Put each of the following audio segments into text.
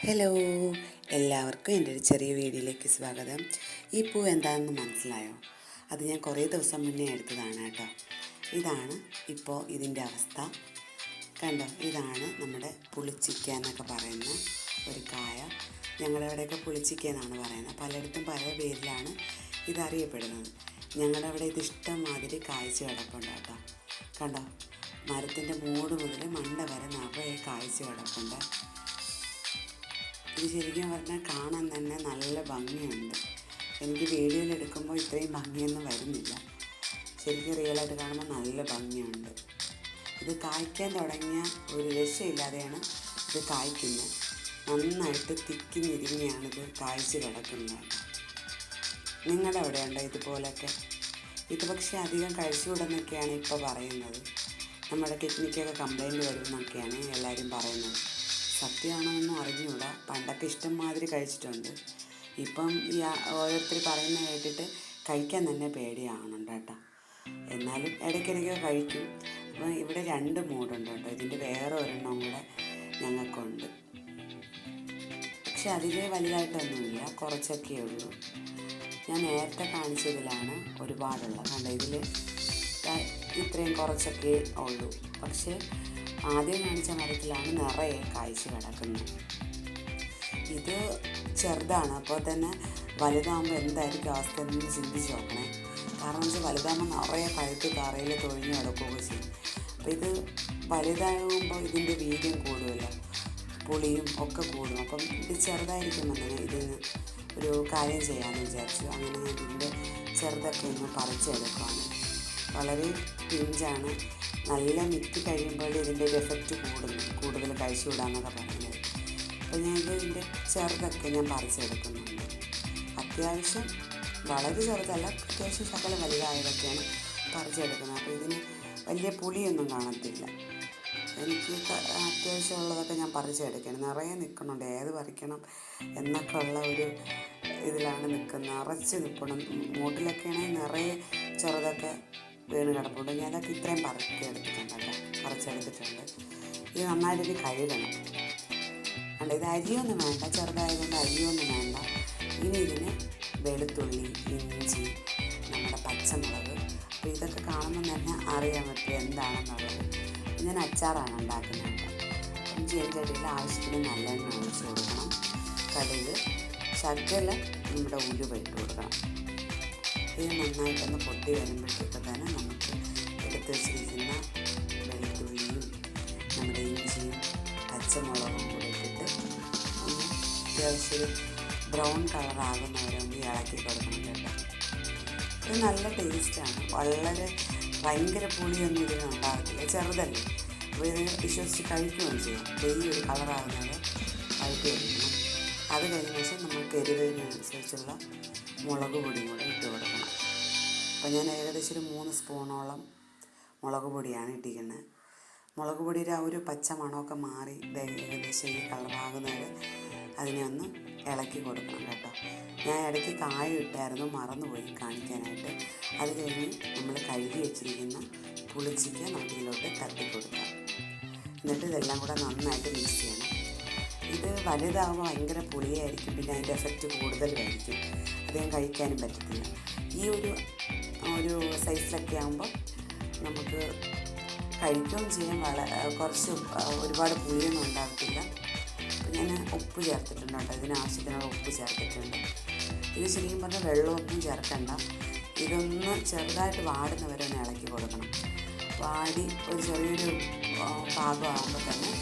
Hello, എല്ലാവർക്കും എൻ്റെ ഒരു ചെറിയ വീഡിയോയിലേക്ക് സ്വാഗതം. ഈ പൂ എന്താണെന്ന് മനസ്സിലായോ? അത് ഞാൻ കുറേ ദിവസം മുന്നേ എടുത്തതാണ് കേട്ടോ. ഇതാണ് ഇപ്പോൾ ഇതിൻ്റെ അവസ്ഥ. കണ്ടോ, ഇതാണ് നമ്മുടെ പുളിച്ചിക്ക എന്നൊക്കെ പറയുന്ന ഒരു കായ. ഞങ്ങളവിടെയൊക്കെ പുളിച്ചിക്ക എന്നാണ് പറയുന്നത്. പലയിടത്തും പല പേരിലാണ് ഇതറിയപ്പെടുന്നത്. ഞങ്ങളുടെ അവിടെ ഇത് ഇഷ്ടംമാതിരി കായ്ച്ച് കിടപ്പുണ്ട് കേട്ടോ. കണ്ടോ, മരത്തിൻ്റെ മൂട് മുതൽ മണ്ട വരെ നിറയെ കായ്ച്ച് കിടപ്പുണ്ട്. ഇത് ശരിക്കും പറഞ്ഞാൽ കാണാൻ തന്നെ നല്ല ഭംഗിയുണ്ട്. എനിക്ക് വീഡിയോയിൽ എടുക്കുമ്പോൾ ഇത്രയും ഭംഗിയൊന്നും വരുന്നില്ല. ശരിക്കും റിയലായിട്ട് കാണുമ്പോൾ നല്ല ഭംഗിയുണ്ട്. ഇത് കായ്ക്കാൻ തുടങ്ങിയ ഒരു രക്ഷയില്ലാതെയാണ് ഇത് കായ്ക്കുന്നത്. നന്നായിട്ട് തിക്കി ഞെരിഞ്ഞാണ് ഇത് കായ്ച്ച് കിടക്കുന്നത്. നിങ്ങളുടെ അവിടെ ഉണ്ടോ ഇതുപോലൊക്കെ? ഇത് പക്ഷേ അധികം കഴിച്ചുകൂടെന്നൊക്കെയാണ് ഇപ്പോൾ പറയുന്നത്. നമ്മുടെ കിഡ്നിക്കൊക്കെ കംപ്ലൈൻറ്റ് വരുമെന്നൊക്കെയാണ് എല്ലാവരും പറയുന്നത്. സത്യമാണോ ഒന്നും അറിഞ്ഞുകൂടാ. പണ്ടൊക്കെ ഇഷ്ടംമാതിരി കഴിച്ചിട്ടുണ്ട്. ഇപ്പം ഈ ഓരോരുത്തർ പറയുന്ന കേട്ടിട്ട് കഴിക്കാൻ തന്നെ പേടിയാവുന്നുണ്ട് കേട്ടോ. എന്നാലും ഇടയ്ക്കിടയ്ക്ക് കഴിക്കും. അപ്പം ഇവിടെ 2 മൂടുണ്ട് കേട്ടോ. ഇതിൻ്റെ വേറെ ഒരെണ്ണം കൂടെ ഞങ്ങൾക്കുണ്ട്. പക്ഷെ അതിൽ വലുതായിട്ടൊന്നുമില്ല, കുറച്ചൊക്കെ ഉള്ളൂ. ഞാൻ നേരത്തെ കാണിച്ചതിലാണ് ഒരുപാടുള്ളത്. കണ്ടോ, ഇതിൽ ഇത്രയും കുറച്ചൊക്കെ ഉള്ളൂ. പക്ഷേ ആദ്യം കാണിച്ച മരത്തിലാണ് നിറയെ കായ്ച്ച് കിടക്കുന്നത്. ഇത് ചെറുതാണ്, അപ്പോൾ തന്നെ വലുതാകുമ്പോൾ എന്തായിരിക്കും അവസ്ഥ എന്ന് ചിന്തിച്ച് നോക്കണേ. കാരണം വെച്ചാൽ വലുതാകുമ്പോൾ നിറയെ പഴുത്ത് തറയിൽ തൊഴിഞ്ഞ് കിടക്കുകയൊക്കെ ചെയ്യും. അപ്പോൾ ഇത് വലുതാകുമ്പോൾ ഇതിൻ്റെ വീര്യം കൂടുമല്ലോ, പുളിയും ഒക്കെ കൂടും. അപ്പം ഇത് ചെറുതായിരിക്കുമ്പോൾ തന്നെ ഇതിന് ഒരു കാര്യം ചെയ്യാമെന്ന് വിചാരിച്ചു. അങ്ങനെ ഞാൻ ഇതിൻ്റെ ചെറുതൊക്കെ ഒന്ന് പറിച്ചെടുക്കുകയാണ്. വളരെ പിഞ്ചാണ്. നല്ല മിറ്റി കഴിയുമ്പോൾ ഇതിൻ്റെ ഒരു എഫക്റ്റ് കൂടുതൽ കഴിച്ചു വിടാമെന്നൊക്കെ പറയുന്നത്. അപ്പോൾ ഞാൻ ഇതിൻ്റെ ചെറുതൊക്കെ ഞാൻ പറിച്ചെടുക്കുന്നുണ്ട്. അത്യാവശ്യം വളരെ ചെറുതല്ല, അത്യാവശ്യം ശകലം വലുതായതൊക്കെയാണ് പറിച്ചെടുക്കുന്നത്. അപ്പോൾ ഇതിന് വലിയ പുളിയൊന്നും കാണത്തില്ല. എനിക്ക് അത്യാവശ്യമുള്ളതൊക്കെ ഞാൻ പറിച്ചെടുക്കണം. നിറയെ നിൽക്കുന്നുണ്ട്, ഏത് പറിക്കണം എന്നൊക്കെ ഉള്ള ഒരു ഇതിലാണ് നിൽക്കുന്നത്. നിറച്ച് നിൽക്കണം. മൂട്ടിലൊക്കെയാണെങ്കിൽ നിറയെ ചെറുതൊക്കെ വീണ് കിടപ്പുണ്ട്. ഞാൻ അതൊക്കെ ഇത്രയും പറിച്ചെടുത്തിട്ടുണ്ട്. ഇത് നന്നായിട്ട് കഴുകണം. കണ്ട, ഇത് അരിയൊന്നും വേണ്ട, ചെറുതായതുകൊണ്ട് അരിയൊന്നും വേണ്ട. ഇനി ഇതിന് വെളുത്തുള്ളി, ഇഞ്ചി, നമ്മുടെ പച്ചമുളക്, അപ്പോൾ ഇതൊക്കെ കാണുമ്പോൾ തന്നെ അറിയാൻ പറ്റും എന്താണെന്നുള്ളത്. ഞാൻ അച്ചാറാണ് ഉണ്ടാക്കുന്നത്. ചീനച്ചട്ടിയിൽ ആവശ്യത്തിന് നല്ലെണ്ണ ഒഴിച്ച് കൊടുക്കണം. കടുക്, ശകലം നമ്മുടെ ഉലുവ ഇട്ട് കൊടുക്കണം. ഇത് നന്നായിട്ടൊന്ന് പൊട്ടി വരുമ്പോഴത്തേക്ക് തന്നെ നമുക്ക് എടുത്ത് വെച്ചിരിക്കുന്ന വെളുത്തുള്ളിയും നമ്മുടെ ഇഞ്ചിയും പച്ചമുളകും കൂടെ ഇട്ടിട്ട് ഒന്ന് അത്യാവശ്യം ബ്രൗൺ കളറാകുന്നവരെ ഒന്ന് ഇളക്കി കൊടുക്കണം കേട്ടോ. ഇത് നല്ല ടേസ്റ്റാണ്. വളരെ ഭയങ്കര പുളിയൊന്നും ഇതിന് ഉണ്ടാകത്തില്ല, ചെറുതല്ലേ. അപ്പോൾ ഇത് വിശ്വസിച്ച് കഴിക്കുകയും ചെയ്യാം. ഡെയിലി ഒരു കളറാകുന്നത് വഴറ്റി എടുക്കണം. അത് കഴിഞ്ഞ ശേഷം നമുക്ക് എരിവിനനുസരിച്ചുള്ള മുളക് പൊടിയും കൂടെ ഇട്ട് കൊടുക്കണം. അപ്പോൾ ഞാൻ ഏകദേശം ഒരു 3 സ്പൂണോളം മുളക് പൊടിയാണ് ഇട്ടിരിക്കുന്നത്. മുളക് പൊടിയുടെ ആ ഒരു പച്ച മണമൊക്കെ മാറി ഏകദേശം ഈ കളറാകുന്നവരെ അതിനെ ഒന്ന് ഇളക്കി കൊടുക്കണം കേട്ടോ. ഞാൻ ഇടയ്ക്ക് കായ ഇട്ടായിരുന്നു, മറന്നുപോയി കാണിക്കാനായിട്ട്. അത് കഴിഞ്ഞ് നമ്മൾ കഴുകി വെച്ചിരിക്കുന്ന പുളിച്ചിക്ക നമുക്കിതിലോട്ട് തട്ടി കൊടുക്കാം. എന്നിട്ട് ഇതെല്ലാം കൂടെ നന്നായിട്ട് മിക്സ് ചെയ്യണം. ഇത് വലുതാകുമ്പോൾ ഭയങ്കര പുളിയായിരിക്കും, പിന്നെ അതിൻ്റെ എഫക്റ്റ് കൂടുതലായിരിക്കും. അധികം കഴിക്കാനും പറ്റത്തില്ല. ഈ ഒരു സൈസിലൊക്കെ ആകുമ്പോൾ നമുക്ക് കഴിക്കുകയും ചെയ്യാൻ കുറച്ച് ഒരുപാട് പുളിയൊന്നും ഉണ്ടാകത്തില്ല. ഞാൻ ഉപ്പ് ചേർത്തിട്ടുണ്ട് കേട്ടോ. ഇതിനാവശ്യത്തിനുള്ള ഉപ്പ് ചേർത്തിട്ടുണ്ട്. ഇത് ശരിക്കും പറഞ്ഞാൽ വെള്ളമൊന്നും ചേർക്കണ്ട. ഇതൊന്ന് ചെറുതായിട്ട് വാടുന്നവരെ ഒന്ന് ഇളക്കി കൊടുക്കണം. വാടി ഒരു ചെറിയൊരു പാകമാകുമ്പോൾ തന്നെ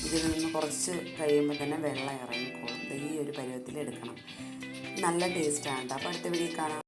ഇതിൽ നിന്ന് കുറച്ച് കഴിയുമ്പോൾ തന്നെ വെള്ളം ഇറങ്ങിക്കോളും. ഈ ഒരു പരുവത്തിൽ എടുക്കണം. നല്ല ടേസ്റ്റാണ് കേട്ടോ. അപ്പോൾ അടുത്ത വീഡിയോ കാണാം.